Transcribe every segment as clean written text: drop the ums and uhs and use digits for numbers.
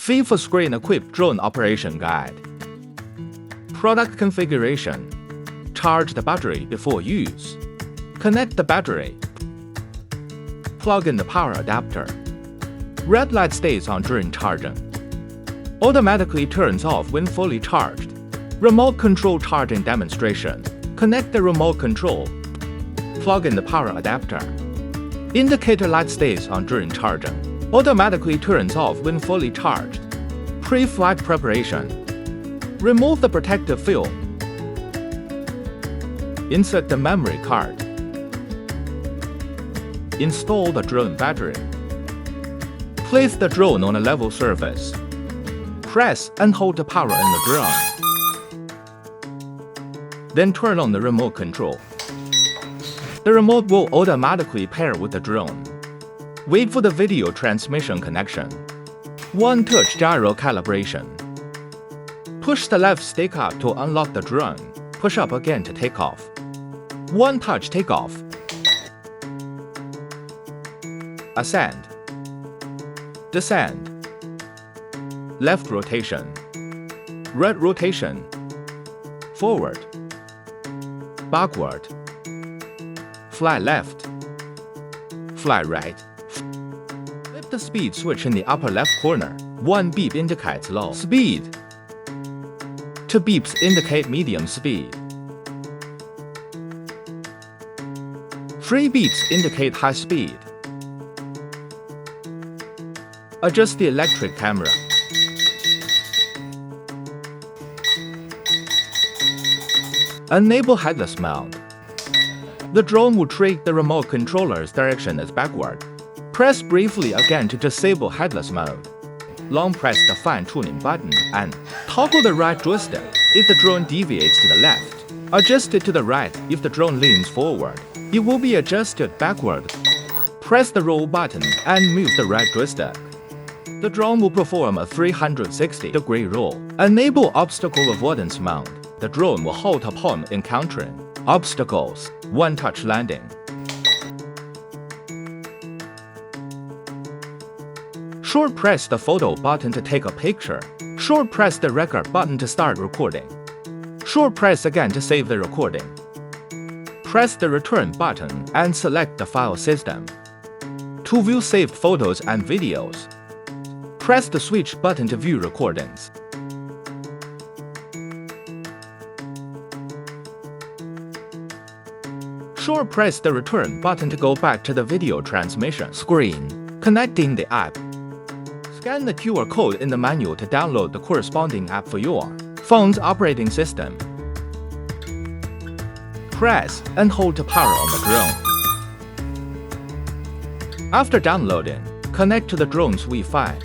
FIFA screen-equipped drone operation guide. Product configuration. Charge the battery before use. Connect the battery. Plug in the power adapter. Red light stays on during charging. Automatically turns off when fully charged. Remote control charging demonstration. Connect the remote control. Plug in the power adapter. Indicator light stays on during charging. Automatically turns off when fully charged. Pre-flight preparation. Remove the protective film. Insert the memory card. Install the drone battery. Place the drone on a level surface. Press and hold the power in the drone. Then turn on the remote control. The remote will automatically pair with the drone. Wait for the video transmission connection. One-touch gyro calibration. Push the left stick up to unlock the drone. Push up again to take off. One-touch takeoff. Ascend. Descend. Left rotation. Right rotation. Forward. Backward. Fly left. Fly right. Flip the speed switch in the upper left corner. One beep indicates low speed. Two beeps indicate medium speed. Three beeps indicate high speed. Adjust the electric camera. Enable headless mount. The drone will treat the remote controller's direction as backward. Press briefly again to disable headless mode. Long press the fine-tuning button and toggle the right joystick if the drone deviates to the left. Adjust it to the right if the drone leans forward. It will be adjusted backward. Press the roll button and move the right joystick. The drone will perform a 360-degree roll. Enable obstacle avoidance mount. The drone will halt upon encountering obstacles. One-touch landing. Short press the photo button to take a picture. Short press the record button to start recording. Short press again to save the recording. Press the return button and select the file system. To view saved photos and videos, press the switch button to view recordings. Short press the return button to go back to the video transmission screen, connecting the app. Scan the QR code in the menu to download the corresponding app for your phone's operating system. Press and hold the power on the drone. After downloading, connect to the drone's Wi-Fi.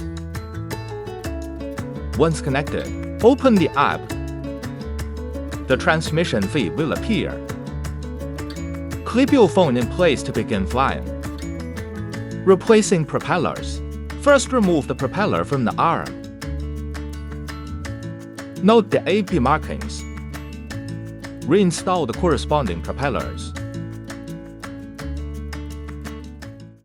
Once connected, open the app. The transmission feed will appear. Clip your phone in place to begin flying. Replacing propellers. First remove the propeller from the arm. Note the AP markings. Reinstall the corresponding propellers.